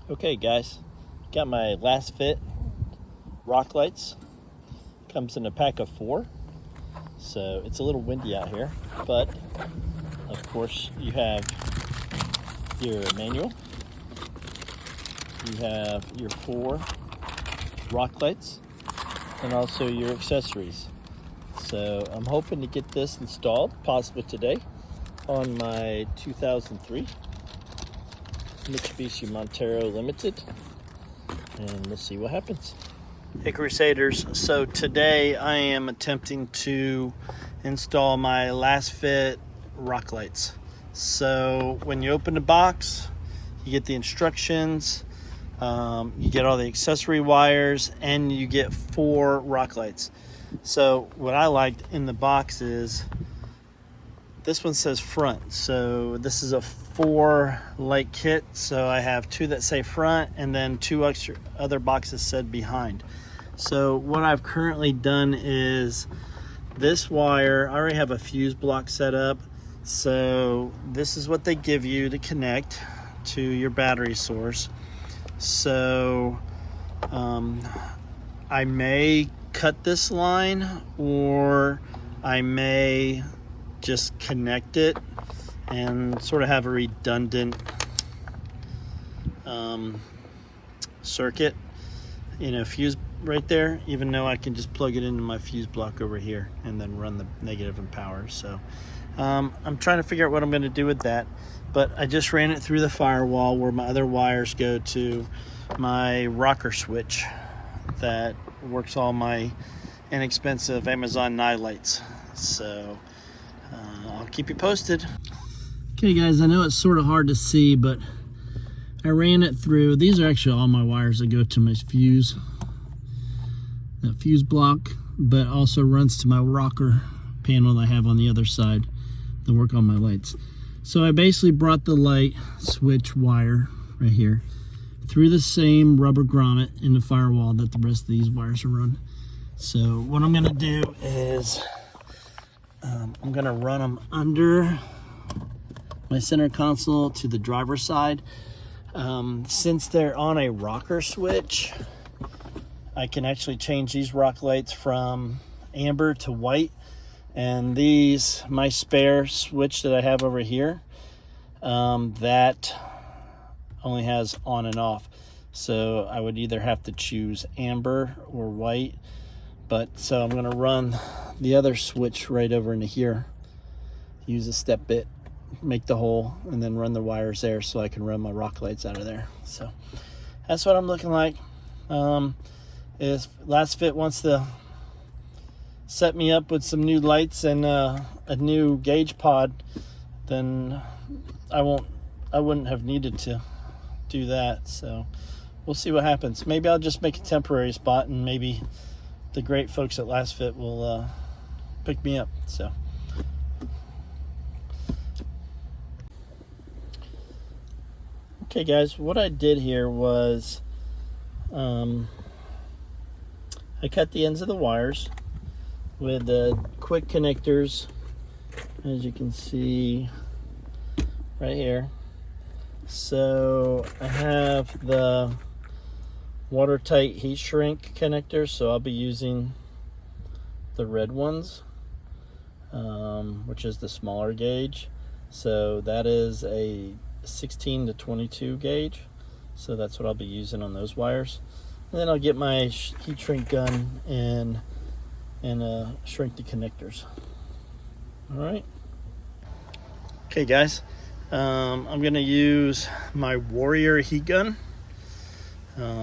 Okay guys, got my Lasfit rock lights. Comes in a pack of 4, so it's a little windy out here, but of course you have your manual, you have your 4 rock lights, and also your accessories. So I'm hoping to get this installed possibly today on my 2003 Mitsubishi Montero Limited, and we'll see what happens. Hey Crusaders, so today I am attempting to install my Lasfit rock lights. So when you open the box, you get the instructions, you get all the accessory wires, and you get 4 rock lights. So what I liked in the box is this one says front, so this is a 4 light kit. So I have 2 that say front, and then 2 extra other boxes said behind. So what I've currently done is this wire, I already have a fuse block set up. So this is what they give you to connect to your battery source. So I may cut this line, or I may just connect it and sort of have a redundant circuit, fuse right there, even though I can just plug it into my fuse block over here and then run the negative and power. So I'm trying to figure out what I'm going to do with that, but I just ran it through the firewall where my other wires go to my rocker switch that works all my inexpensive Amazon night lights. So I'll keep you posted. Okay guys, I know it's sort of hard to see, but I ran it through. These are actually all my wires that go to my fuse, that fuse block, but also runs to my rocker panel I have on the other side that work on my lights. So I basically brought the light switch wire right here through the same rubber grommet in the firewall that the rest of these wires are run. So what I'm gonna do is I'm gonna run them under my center console to the driver's side. Since they're on a rocker switch, I can actually change these rock lights from amber to white. And these, my spare switch that I have over here, that only has on and off. So I would either have to choose amber or white. But so I'm gonna run the other switch right over into here, use a step bit, make the hole, and then run the wires there so I can run my rock lights out of there. So that's what I'm looking like. If Lasfit wants to set me up with some new lights and a new gauge pod, then I wouldn't have needed to do that. So we'll see what happens. Maybe I'll just make a temporary spot, and maybe the great folks at Lasfit will pick me up. So okay guys, what I did here was I cut the ends of the wires with the quick connectors, as you can see right here. So I have the watertight heat shrink connectors, so I'll be using the red ones, which is the smaller gauge. So that is a 16 to 22 gauge, so that's what I'll be using on those wires. And then I'll get my heat shrink gun and shrink the connectors. All right. Okay guys, I'm gonna use my Warrior heat gun.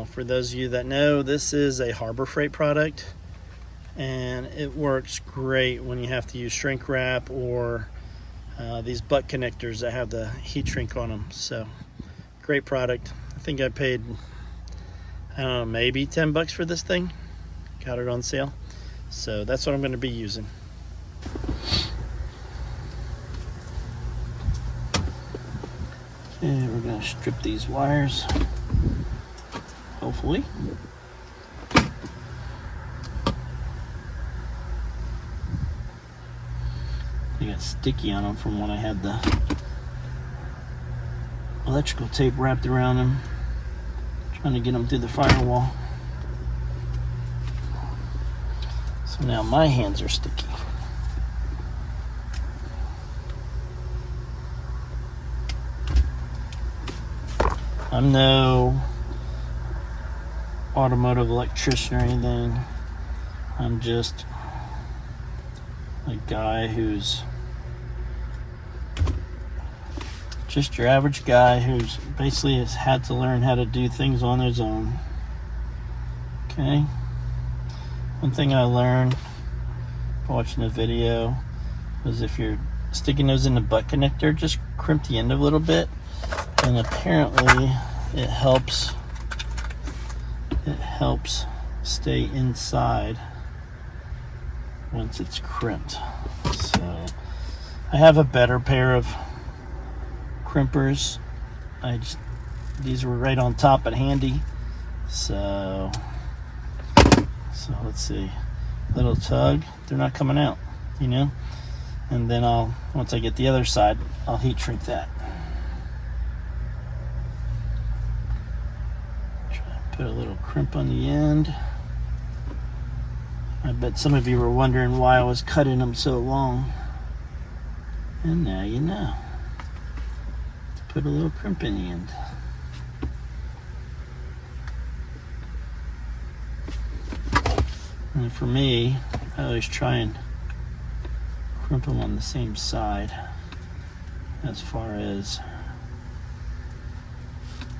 For those of you that know, this is a Harbor Freight product, and it works great when you have to use shrink wrap or these butt connectors that have the heat shrink on them. So great product. I think I paid, I don't know, maybe 10 bucks for this thing. Got it on sale. So that's what I'm going to be using. Okay, we're going to strip these wires, hopefully. They got sticky on them from when I had the electrical tape wrapped around them. Trying to get them through the firewall. So now my hands are sticky. I'm no automotive electrician or anything. I'm just a guy who's just your average guy who's basically has had to learn how to do things on his own. Okay. One thing I learned watching the video was if you're sticking those in the butt connector, just crimp the end a little bit, and apparently it helps stay inside once it's crimped. So I have a better pair of crimpers. These were right on top and handy. So let's see, little tug, they're not coming out, you know. And then once I get the other side, I'll heat shrink that. Try to put a little crimp on the end. I bet some of you were wondering why I was cutting them so long, and now you know. Let's put a little crimp in the end. And for me, I always try and crimp them on the same side, as far as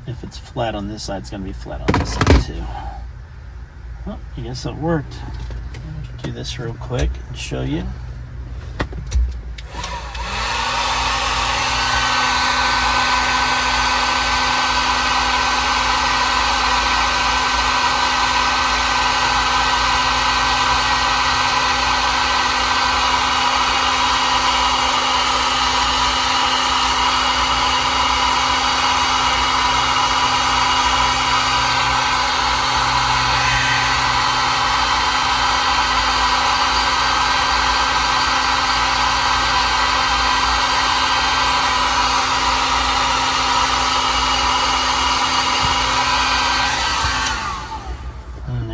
if it's flat on this side, it's going to be flat on this side too. Well, I guess it worked. I'll do this real quick and show you.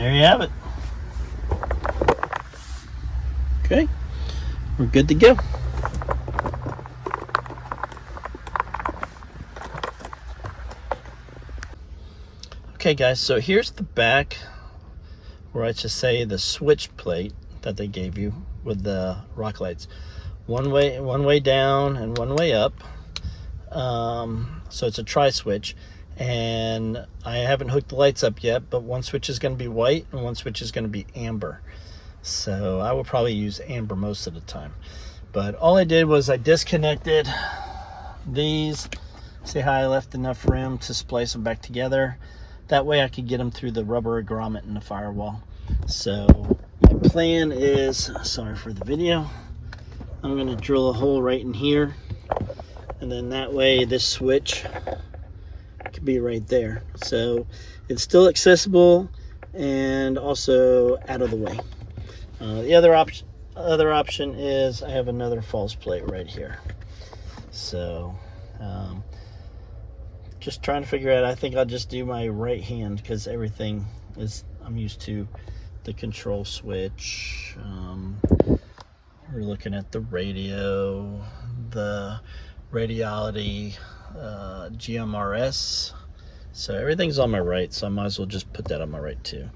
You have it. Okay, we're good to go. Okay guys, so here's the back, or I should say the switch plate that they gave you with the rock lights. One way down and one way up. So it's a tri-switch. And I haven't hooked the lights up yet, but one switch is going to be white and one switch is going to be amber. So I will probably use amber most of the time. But all I did was I disconnected these. See how I left enough room to splice them back together? That way I could get them through the rubber grommet in the firewall. So my plan is, sorry for the video, I'm going to drill a hole right in here. And then that way this switch could be right there, so it's still accessible and also out of the way. The other option is I have another false plate right here. So just trying to figure out. I think I'll just do my right hand because everything is, I'm used to the control switch. We're looking at the radio, the radiality, GMRS, so everything's on my right, so I might as well just put that on my right too.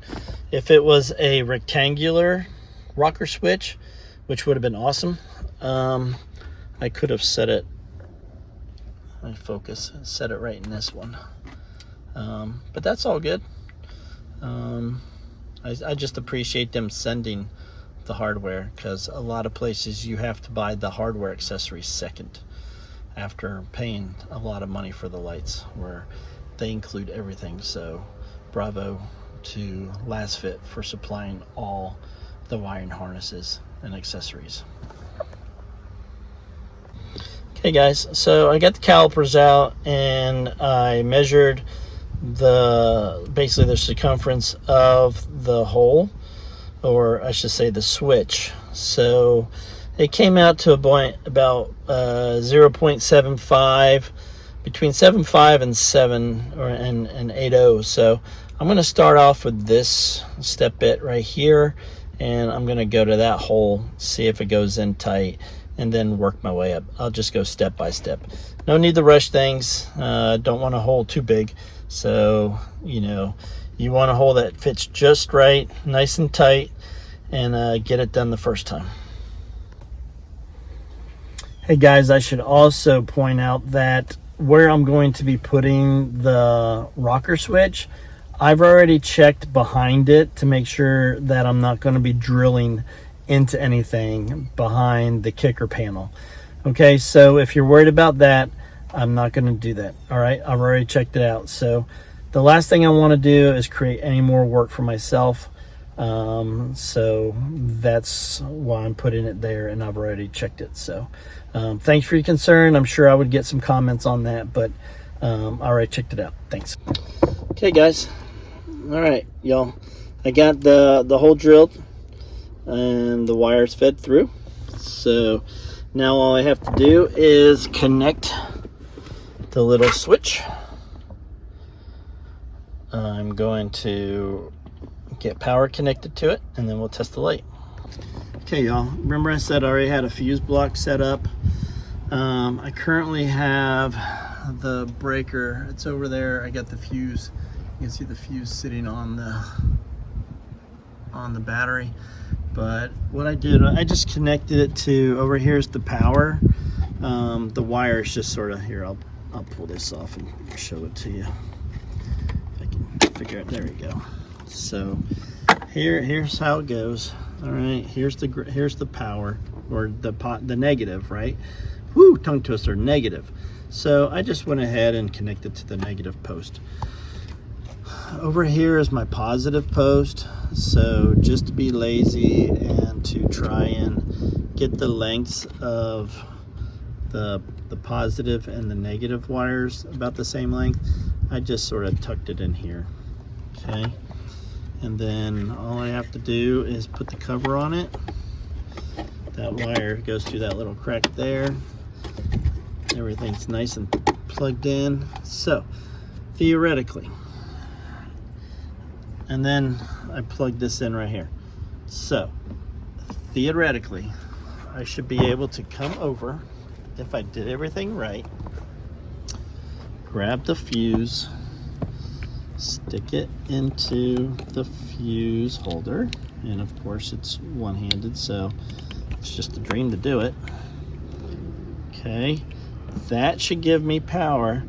If it was a rectangular rocker switch, which would have been awesome, I could have set it, let me focus, set it right in this one, but that's all good. I just appreciate them sending the hardware, because a lot of places you have to buy the hardware accessories second after paying a lot of money for the lights, where they include everything. So bravo to Lasfit for supplying all the wiring harnesses and accessories. Okay guys, so I got the calipers out and I measured basically the circumference of the hole, or I should say the switch. So it came out to a point about 0.75 between 7.5 and 7 and 8.0. So I'm going to start off with this step bit right here, and I'm going to go to that hole, see if it goes in tight, and then work my way up. I'll just go step by step. No need to rush things. Don't want a hole too big. So, you know, you want a hole that fits just right, nice and tight, and get it done the first time. Hey guys, I should also point out that where I'm going to be putting the rocker switch, I've already checked behind it to make sure that I'm not going to be drilling into anything behind the kicker panel. Okay, so if you're worried about that, I'm not going to do that. All right, I've already checked it out. So the last thing I want to do is create any more work for myself. So that's why I'm putting it there, and I've already checked it. So thanks for your concern. I'm sure I would get some comments on that, but I already checked it out. Thanks. Okay guys, all right y'all, I got the hole drilled and the wires fed through. So now all I have to do is connect the little switch. I'm going to get power connected to it, and then we'll test the light. Okay y'all, remember I said I already had a fuse block set up. I currently have the breaker, it's over there. I got the fuse, you can see the fuse sitting on the battery. But what I did, I just connected it to, over here's the power. The wire is just sort of, here, I'll pull this off and show it to you. If I can figure it, there we go. So here's how it goes. All right, here's the power, or the negative, right? Woo, tongue twister, negative. So I just went ahead and connected to the negative post. Over here is my positive post. So just to be lazy and to try and get the lengths of the positive and the negative wires about the same length, I just sort of tucked it in here. Okay, and then all I have to do is put the cover on it. That wire goes through that little crack there. Everything's nice and plugged in. So theoretically, and then I plug this in right here. So theoretically, I should be able to come over, if I did everything right, grab the fuse, stick it into the fuse holder, and of course it's one-handed, so it's just a dream to do it. Okay, that should give me power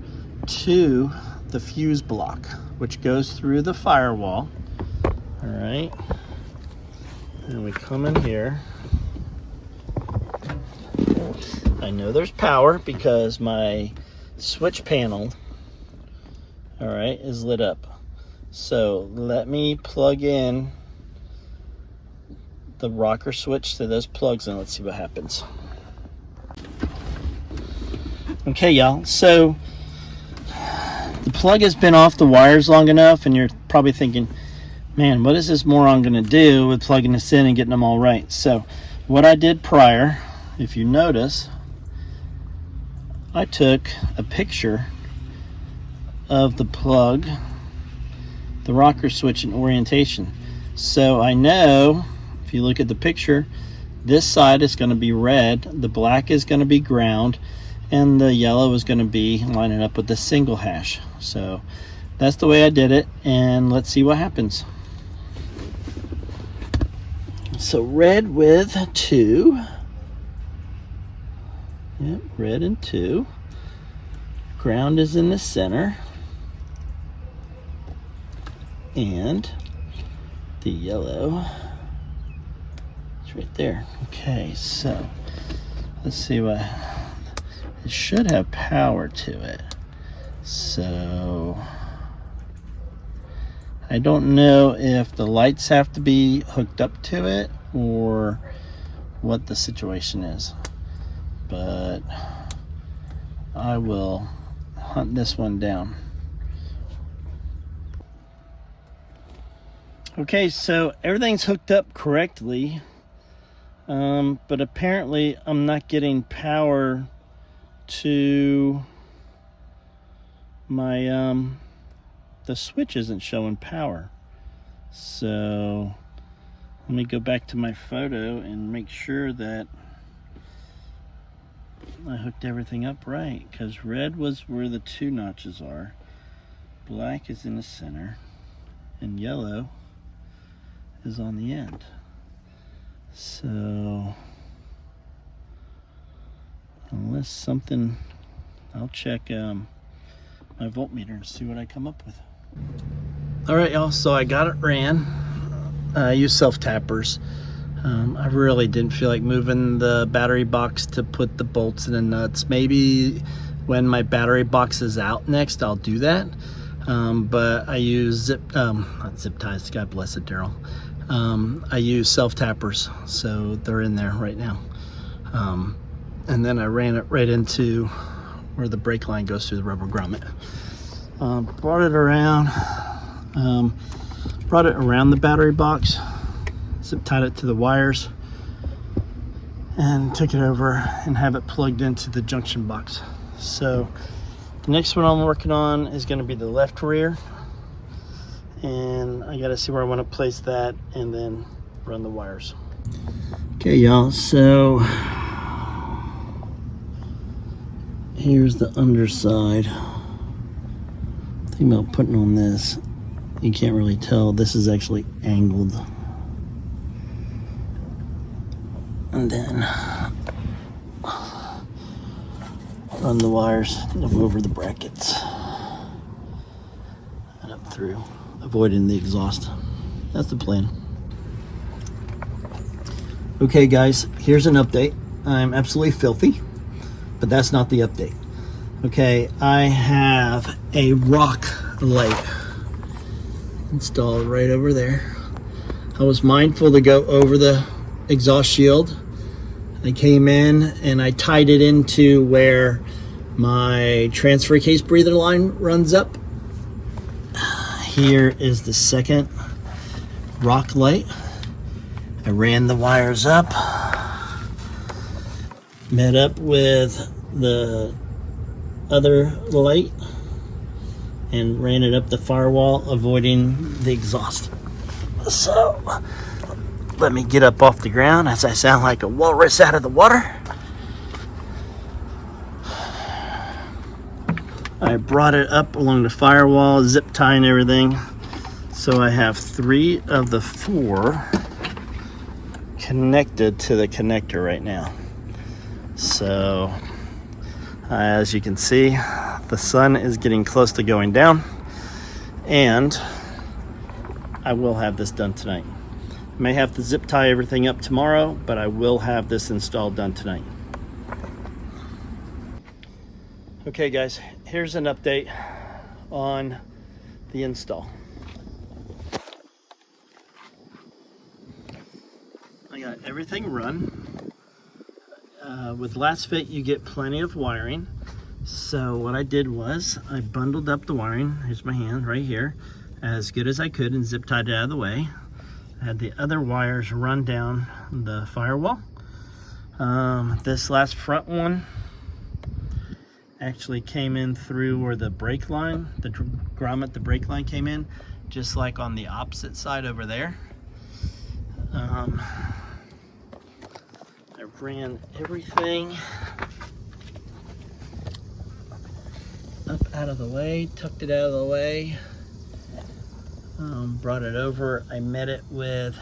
to the fuse block, which goes through the firewall. All right, and we come in here. I know there's power because my switch panel, all right, is lit up. So let me plug in the rocker switch to those plugs, and let's see what happens. Okay y'all, so the plug has been off the wires long enough, and you're probably thinking, man, what is this moron gonna do with plugging this in and getting them all right? So what I did prior, if you notice, I took a picture of the plug, the rocker switch, and orientation. So I know, if you look at the picture, this side is going to be red, the black is going to be ground, and the yellow is going to be lining up with the single hash. So that's the way I did it, and let's see what happens. So red with 2. Yep, red and 2. Ground is in the center, and the yellow is right there. Okay, so let's see what, it should have power to it. So I don't know if the lights have to be hooked up to it or what the situation is, but I will hunt this one down. Okay, so everything's hooked up correctly, but apparently I'm not getting power to my the switch isn't showing power. So let me go back to my photo and make sure that I hooked everything up right, because red was where the 2 notches are, black is in the center, and yellow is on the end. So unless something, I'll check my voltmeter and see what I come up with. All right, y'all, so I got it ran. I use self-tappers. I really didn't feel like moving the battery box to put the bolts and the nuts. Maybe when my battery box is out next, I'll do that. But I use not zip ties, God bless it, Daryl. I use self-tappers, so they're in there right now. And then I ran it right into where the brake line goes through the rubber grommet. Brought it around, the battery box, zip tied it to the wires, and took it over and have it plugged into the junction box. So the next one I'm working on is going to be the left rear, and I got to see where I want to place that and then run the wires. Okay, y'all, so here's the underside. Thing about putting on this, you can't really tell, this is actually angled. And then run the wires over the brackets and up through, avoiding the exhaust. That's the plan. Okay guys, here's an update. I'm absolutely filthy, but that's not the update. Okay, I have a rock light installed right over there. I was mindful to go over the exhaust shield. I came in and I tied it into where my transfer case breather line runs up. Here is the second rock light. I ran the wires up, met up with the other light, and ran it up the firewall, avoiding the exhaust. So let me get up off the ground as I sound like a walrus out of the water. I brought it up along the firewall, zip tying everything. So I have 3 of the 4 connected to the connector right now. So as you can see, the sun is getting close to going down, and I will have this done tonight. May have to zip tie everything up tomorrow, but I will have this installed done tonight. Okay guys, here's an update on the install. I got everything run. With Lasfit you get plenty of wiring. So what I did was I bundled up the wiring, here's my hand right here, as good as I could, and zip tied it out of the way. I had the other wires run down the firewall. This last front one actually came in through where the brake line, the grommet, the brake line came in, just like on the opposite side over there. I ran everything up out of the way, tucked it out of the way. Brought it over. I met it with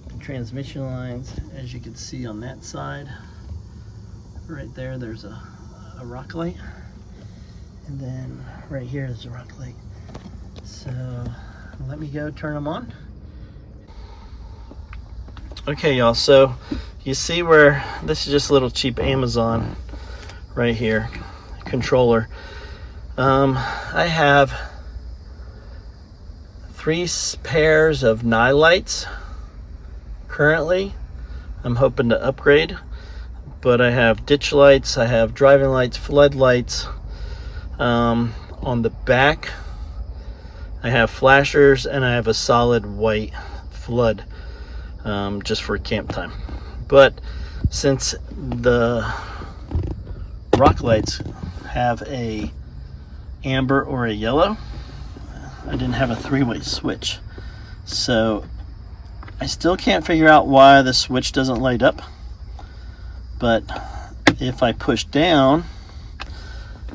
the transmission lines, as you can see on that side. Right there, there's a rock light, and then right here is a rock light. So let me go turn them on. Okay, y'all. So you see where this is just a little cheap Amazon right here controller. I have 3 pairs of Nye lights currently. I'm hoping to upgrade, but I have ditch lights, I have driving lights, flood lights. On the back I have flashers, and I have a solid white flood, just for camp time. But since the rock lights have a amber or a yellow. I didn't have a three-way switch. So I still can't figure out why the switch doesn't light up. But if I push down,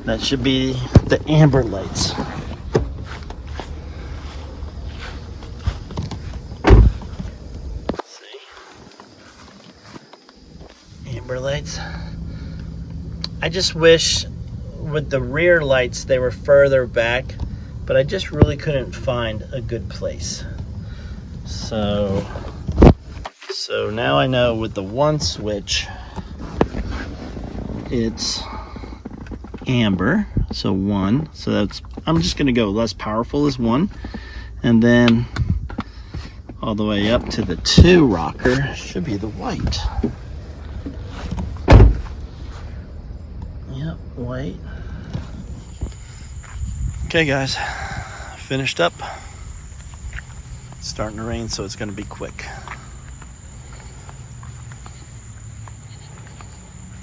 that should be the amber lights. See? Amber lights. I just wish with the rear lights they were further back, but I just really couldn't find a good place. So now I know with the one switch, it's amber, so 1. So that's, I'm just gonna go less powerful as 1, and then all the way up to the 2 rocker should be the white. Yep, white. Okay guys, finished up. It's starting to rain, so it's gonna be quick.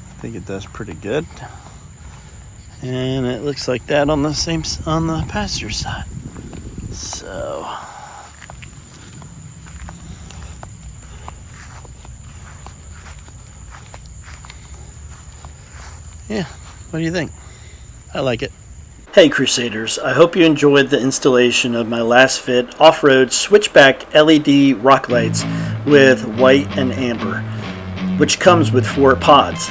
I think it does pretty good. And it looks like that on the passenger side. So yeah, what do you think? I like it. Hey Crusaders, I hope you enjoyed the installation of my Lasfit off-road switchback LED rock lights with white and amber, which comes with 4 pods.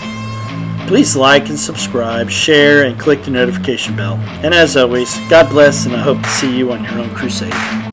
Please like and subscribe, share, and click the notification bell. And as always, God bless, and I hope to see you on your own crusade.